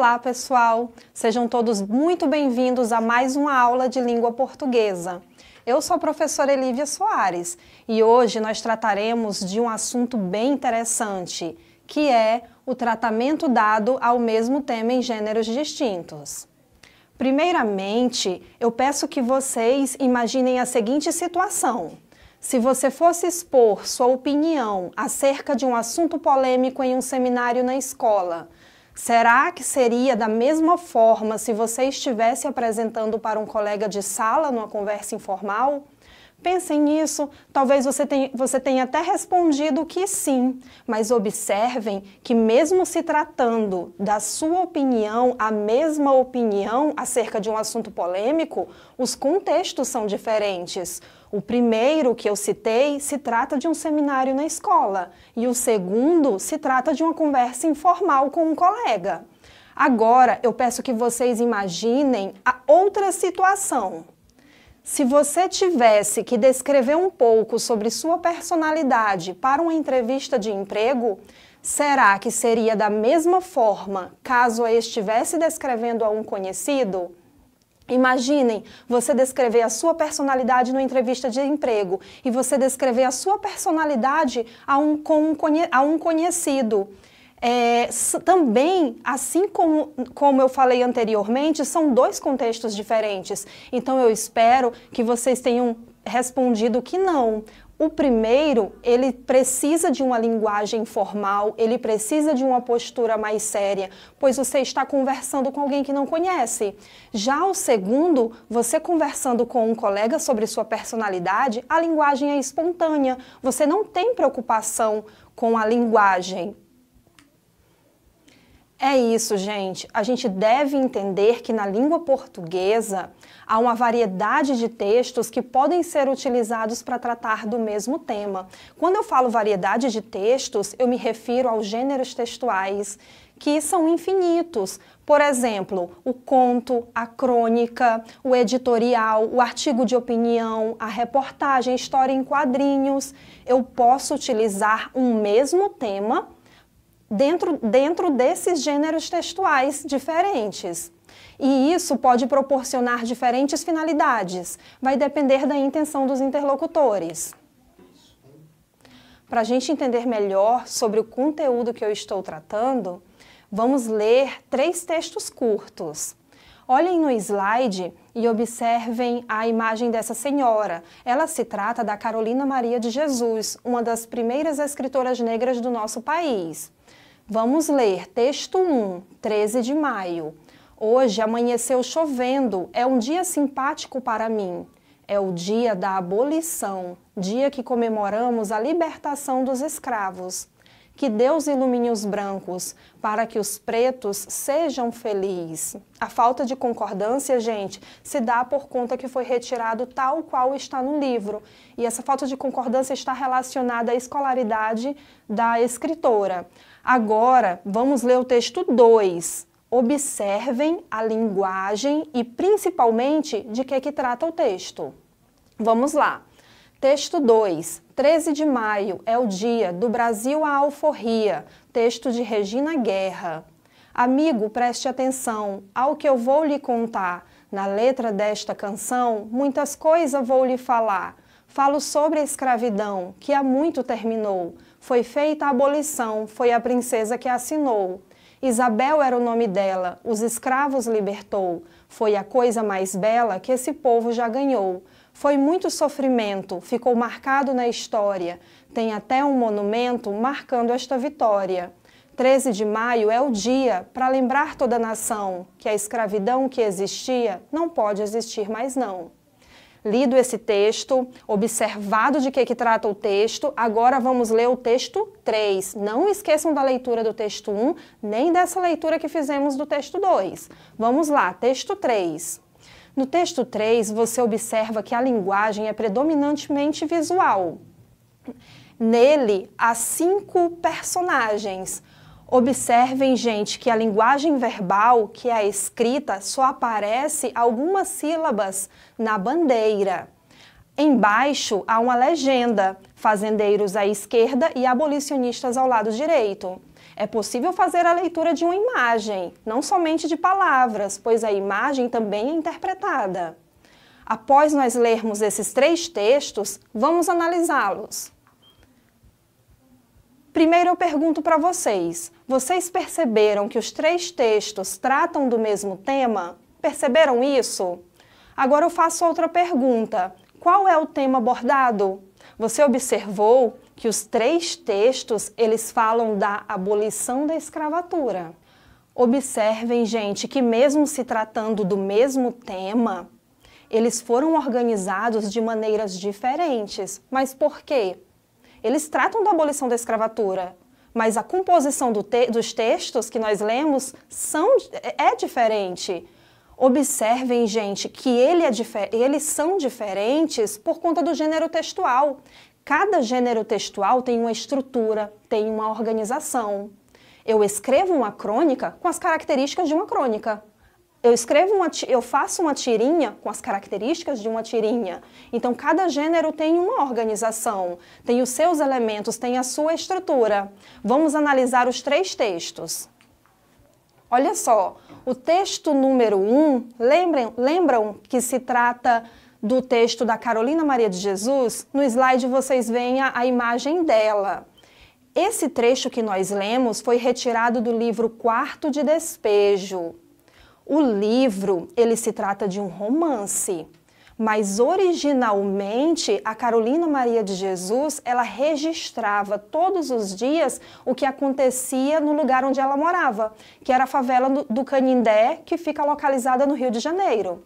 Olá, pessoal! Sejam todos muito bem-vindos a mais uma aula de língua portuguesa. Eu sou a professora Elívia Soares e hoje nós trataremos de um assunto bem interessante, que é o tratamento dado ao mesmo tema em gêneros distintos. Primeiramente, eu peço que vocês imaginem a seguinte situação. Se você fosse expor sua opinião acerca de um assunto polêmico em um seminário na escola, será que seria da mesma forma se você estivesse apresentando para um colega de sala numa conversa informal? Pensem nisso, talvez você tenha até respondido que sim, mas observem que mesmo se tratando da sua opinião, a mesma opinião acerca de um assunto polêmico, os contextos são diferentes. O primeiro que eu citei se trata de um seminário na escola e o segundo se trata de uma conversa informal com um colega. Agora, eu peço que vocês imaginem a outra situação. Se você tivesse que descrever um pouco sobre sua personalidade para uma entrevista de emprego, será que seria da mesma forma caso eu estivesse descrevendo a um conhecido? Imaginem você descrever a sua personalidade numa entrevista de emprego e você descrever a sua personalidade a um conhecido. Também, assim como eu falei anteriormente, são dois contextos diferentes. Então, eu espero que vocês tenham respondido que não. O primeiro, ele precisa de uma linguagem formal, ele precisa de uma postura mais séria, pois você está conversando com alguém que não conhece. Já o segundo, você conversando com um colega sobre sua personalidade, a linguagem é espontânea, você não tem preocupação com a linguagem. É isso, gente. A gente deve entender que na língua portuguesa há uma variedade de textos que podem ser utilizados para tratar do mesmo tema. Quando eu falo variedade de textos, eu me refiro aos gêneros textuais, que são infinitos. Por exemplo, o conto, a crônica, o editorial, o artigo de opinião, a reportagem, a história em quadrinhos. Eu posso utilizar um mesmo tema dentro desses gêneros textuais diferentes. E isso pode proporcionar diferentes finalidades, vai depender da intenção dos interlocutores. Para a gente entender melhor sobre o conteúdo que eu estou tratando, vamos ler 3 textos curtos. Olhem no slide e observem a imagem dessa senhora. Ela se trata da Carolina Maria de Jesus, uma das primeiras escritoras negras do nosso país. Vamos ler texto 1, 13 de maio. Hoje amanheceu chovendo, é um dia simpático para mim. É o dia da abolição, dia que comemoramos a libertação dos escravos. Que Deus ilumine os brancos, para que os pretos sejam felizes. A falta de concordância, gente, se dá por conta que foi retirado tal qual está no livro. E essa falta de concordância está relacionada à escolaridade da escritora. Agora, vamos ler o texto 2. Observem a linguagem e, principalmente, de que trata o texto. Vamos lá. Texto 2. 13 de maio é o dia do Brasil à alforria. Texto de Regina Guerra. Amigo, preste atenção ao que eu vou lhe contar. Na letra desta canção, muitas coisas vou lhe falar. Falo sobre a escravidão, que há muito terminou. Foi feita a abolição, foi a princesa que assinou. Isabel era o nome dela, os escravos libertou. Foi a coisa mais bela que esse povo já ganhou. Foi muito sofrimento, ficou marcado na história. Tem até um monumento marcando esta vitória. 13 de maio é o dia para lembrar toda a nação que a escravidão que existia não pode existir mais não. Lido esse texto, observado de que trata o texto, agora vamos ler o texto 3. Não esqueçam da leitura do texto 1, nem dessa leitura que fizemos do texto 2. Vamos lá, texto 3. No texto 3, você observa que a linguagem é predominantemente visual. Nele, há 5 personagens. Observem, gente, que a linguagem verbal, que é a escrita, só aparece algumas sílabas na bandeira. Embaixo há uma legenda, fazendeiros à esquerda e abolicionistas ao lado direito. É possível fazer a leitura de uma imagem, não somente de palavras, pois a imagem também é interpretada. Após nós lermos esses 3 textos, vamos analisá-los. Primeiro eu pergunto para vocês perceberam que os 3 textos tratam do mesmo tema? Perceberam isso? Agora eu faço outra pergunta. Qual é o tema abordado? Você observou que os 3 textos, eles falam da abolição da escravatura. Observem, gente, que mesmo se tratando do mesmo tema, eles foram organizados de maneiras diferentes. Mas por quê? Eles tratam da abolição da escravatura, mas a composição dos textos que nós lemos é diferente. Observem, gente, que eles são diferentes por conta do gênero textual. Cada gênero textual tem uma estrutura, tem uma organização. Eu escrevo uma crônica com as características de uma crônica. Eu faço uma tirinha com as características de uma tirinha. Então, cada gênero tem uma organização, tem os seus elementos, tem a sua estrutura. Vamos analisar os 3 textos. Olha só, o texto número 1, lembram que se trata do texto da Carolina Maria de Jesus? No slide vocês veem a imagem dela. Esse trecho que nós lemos foi retirado do livro Quarto de Despejo. O livro, ele se trata de um romance, mas originalmente a Carolina Maria de Jesus, ela registrava todos os dias o que acontecia no lugar onde ela morava, que era a favela do Canindé, que fica localizada no Rio de Janeiro.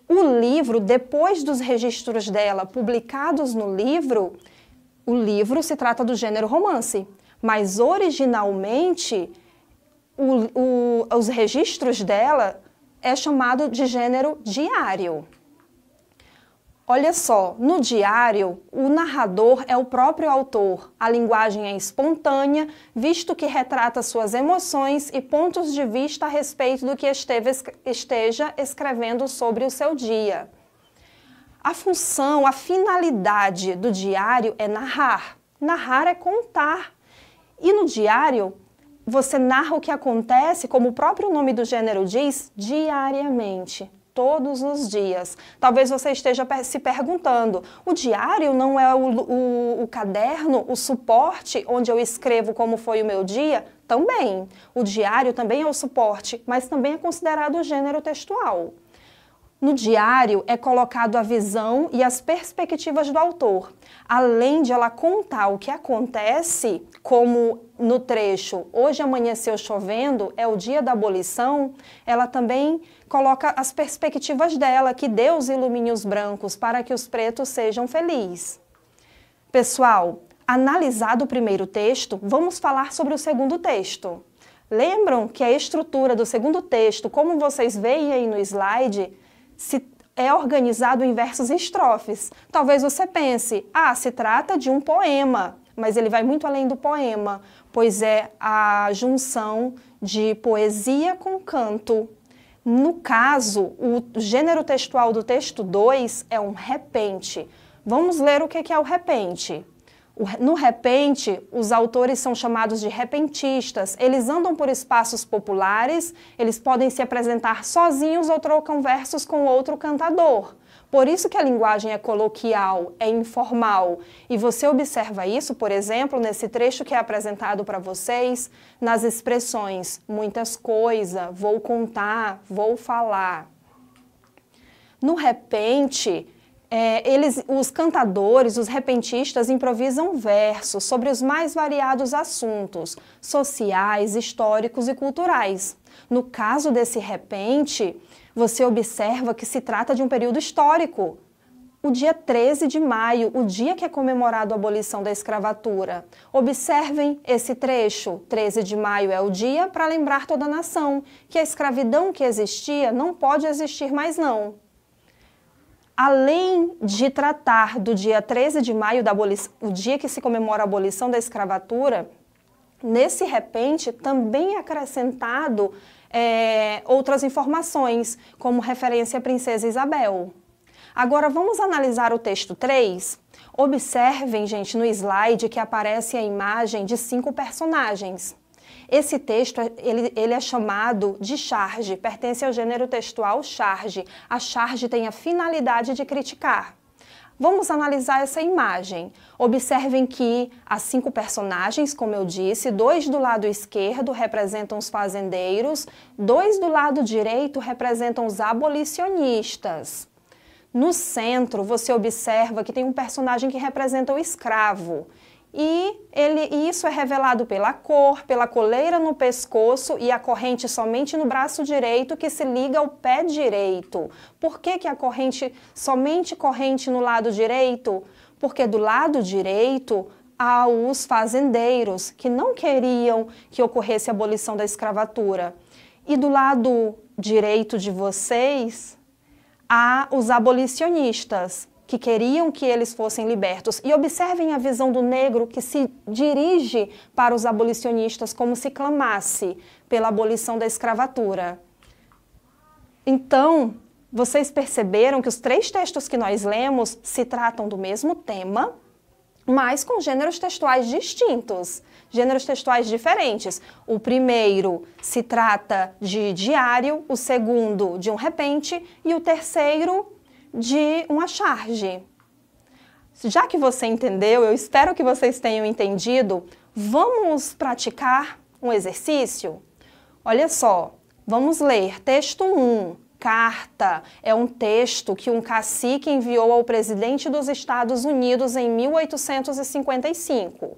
O livro, depois dos registros dela publicados no livro, o livro se trata do gênero romance, mas originalmente os registros dela é chamado de gênero diário. Olha só, no diário, o narrador é o próprio autor. A linguagem é espontânea, visto que retrata suas emoções e pontos de vista a respeito do que esteja escrevendo sobre o seu dia. A função, a finalidade do diário é narrar. Narrar é contar. E no diário, você narra o que acontece, como o próprio nome do gênero diz, diariamente, todos os dias. Talvez você esteja se perguntando, o diário não é o caderno, o suporte onde eu escrevo como foi o meu dia? Também. O diário também é o suporte, mas também é considerado o gênero textual. No diário é colocado a visão e as perspectivas do autor. Além de ela contar o que acontece, como no trecho Hoje amanheceu chovendo, é o dia da abolição, ela também coloca as perspectivas dela, que Deus ilumine os brancos para que os pretos sejam felizes. Pessoal, analisado o primeiro texto, vamos falar sobre o segundo texto. Lembram que a estrutura do segundo texto, como vocês veem aí no slide, é organizado em versos e estrofes. Talvez você pense, se trata de um poema, mas ele vai muito além do poema, pois é a junção de poesia com canto. No caso, o gênero textual do texto 2 é um repente. Vamos ler o que é o repente. No repente, os autores são chamados de repentistas. Eles andam por espaços populares, eles podem se apresentar sozinhos ou trocam versos com outro cantador. Por isso que a linguagem é coloquial, é informal. E você observa isso, por exemplo, nesse trecho que é apresentado para vocês, nas expressões muitas coisas, vou contar, vou falar. No repente, os cantadores, os repentistas, improvisam versos sobre os mais variados assuntos, sociais, históricos e culturais. No caso desse repente, você observa que se trata de um período histórico. O dia 13 de maio, o dia que é comemorado a abolição da escravatura. Observem esse trecho. 13 de maio é o dia para lembrar toda a nação que a escravidão que existia não pode existir mais não. Além de tratar do dia 13 de maio, o dia que se comemora a abolição da escravatura, nesse repente também é acrescentado outras informações, como referência à princesa Isabel. Agora vamos analisar o texto 3? Observem, gente, no slide que aparece a imagem de 5 personagens. Esse texto, ele é chamado de charge, pertence ao gênero textual charge. A charge tem a finalidade de criticar. Vamos analisar essa imagem. Observem que há 5 personagens, como eu disse, 2 do lado esquerdo representam os fazendeiros, 2 do lado direito representam os abolicionistas. No centro, você observa que tem um personagem que representa o escravo. E isso é revelado pela cor, pela coleira no pescoço e a corrente somente no braço direito que se liga ao pé direito. Por que a corrente, somente corrente no lado direito? Porque do lado direito há os fazendeiros que não queriam que ocorresse a abolição da escravatura. E do lado direito de vocês há os abolicionistas, que queriam que eles fossem libertos. E observem a visão do negro que se dirige para os abolicionistas como se clamasse pela abolição da escravatura. Então, vocês perceberam que os 3 textos que nós lemos se tratam do mesmo tema, mas com gêneros textuais distintos, gêneros textuais diferentes. O primeiro se trata de diário, o segundo de um repente e o terceiro de uma charge. Já que você entendeu, eu espero que vocês tenham entendido, vamos praticar um exercício? Olha só, vamos ler texto 1, carta. É um texto que um cacique enviou ao presidente dos Estados Unidos em 1855.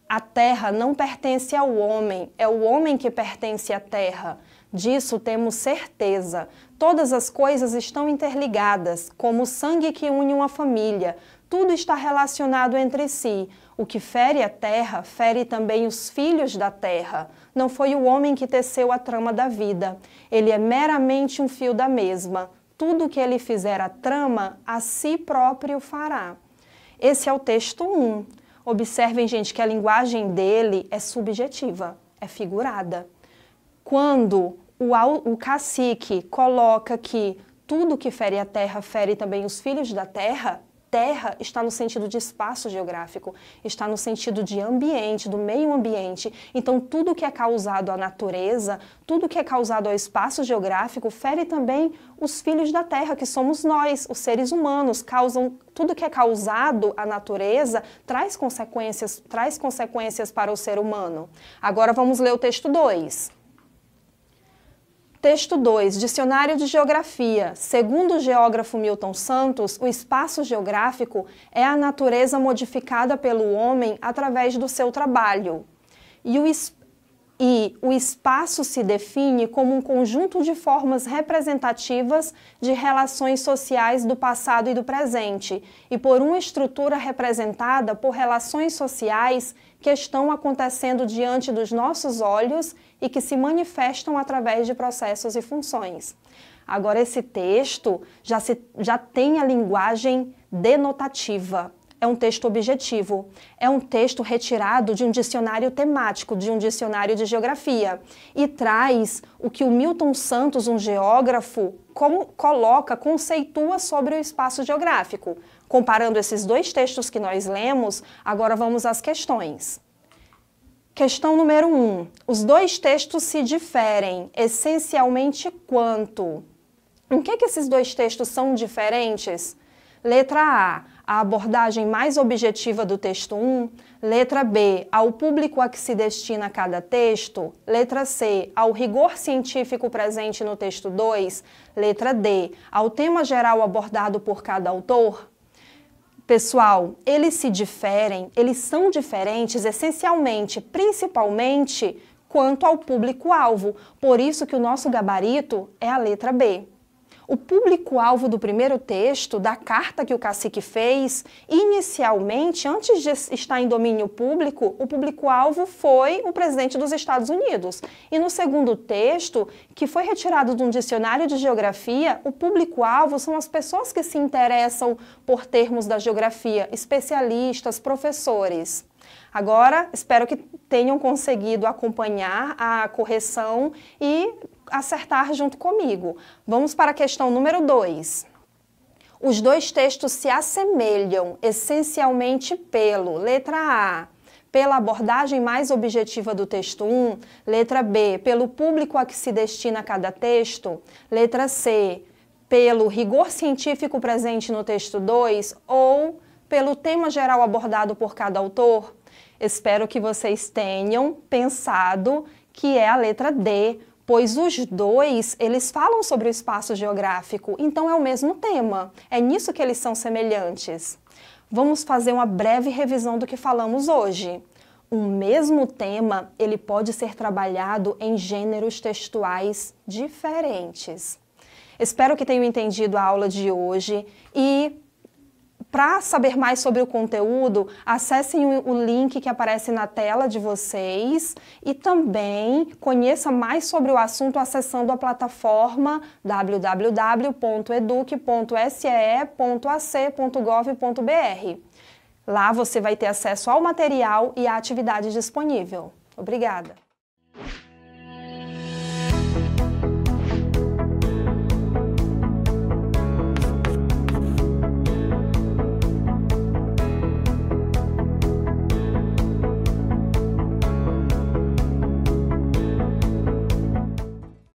A terra não pertence ao homem, é o homem que pertence à terra. Disso temos certeza. Todas as coisas estão interligadas, como o sangue que une uma família. Tudo está relacionado entre si. O que fere a terra, fere também os filhos da terra. Não foi o homem que teceu a trama da vida. Ele é meramente um fio da mesma. Tudo o que ele fizer a trama, a si próprio fará. Esse é o texto 1. Observem, gente, que a linguagem dele é subjetiva, é figurada. Quando o cacique coloca que tudo que fere a terra fere também os filhos da terra, terra está no sentido de espaço geográfico, está no sentido de ambiente, do meio ambiente. Então, tudo que é causado à natureza, tudo que é causado ao espaço geográfico, fere também os filhos da terra, que somos nós, os seres humanos. Tudo que é causado à natureza traz consequências para o ser humano. Agora vamos ler o texto 2. Texto 2, Dicionário de Geografia. Segundo o geógrafo Milton Santos, o espaço geográfico é a natureza modificada pelo homem através do seu trabalho. E o espaço se define como um conjunto de formas representativas de relações sociais do passado e do presente, e por uma estrutura representada por relações sociais que estão acontecendo diante dos nossos olhos e que se manifestam através de processos e funções. Agora, esse texto já tem a linguagem denotativa. É um texto objetivo, é um texto retirado de um dicionário temático, de um dicionário de geografia, e traz o que o Milton Santos, um geógrafo, conceitua sobre o espaço geográfico. Comparando esses 2 textos que nós lemos, agora vamos às questões. Questão número 1. Os 2 textos se diferem essencialmente quanto? Em que esses 2 textos são diferentes? Letra A abordagem mais objetiva do texto 1. Letra B, ao público a que se destina cada texto. Letra C, ao rigor científico presente no texto 2. Letra D, ao tema geral abordado por cada autor. Pessoal, eles são diferentes essencialmente, principalmente, quanto ao público-alvo. Por isso que o nosso gabarito é a letra B. O público-alvo do primeiro texto, da carta que o cacique fez, inicialmente, antes de estar em domínio público, o público-alvo foi o presidente dos Estados Unidos. E no segundo texto, que foi retirado de um dicionário de geografia, o público-alvo são as pessoas que se interessam por termos da geografia, especialistas, professores. Agora, espero que tenham conseguido acompanhar a correção e acertar junto comigo. Vamos para a questão número 2. Os dois textos se assemelham essencialmente pelo, letra A, pela abordagem mais objetiva do texto 1, letra B, pelo público a que se destina cada texto, letra C, pelo rigor científico presente no texto 2 ou pelo tema geral abordado por cada autor? Espero que vocês tenham pensado que é a letra D, pois os dois, eles falam sobre o espaço geográfico, então é o mesmo tema. É nisso que eles são semelhantes. Vamos fazer uma breve revisão do que falamos hoje. O mesmo tema, ele pode ser trabalhado em gêneros textuais diferentes. Espero que tenham entendido a aula de hoje e, para saber mais sobre o conteúdo, acessem o link que aparece na tela de vocês e também conheça mais sobre o assunto acessando a plataforma www.educ.see.ac.gov.br. Lá você vai ter acesso ao material e à atividade disponível. Obrigada!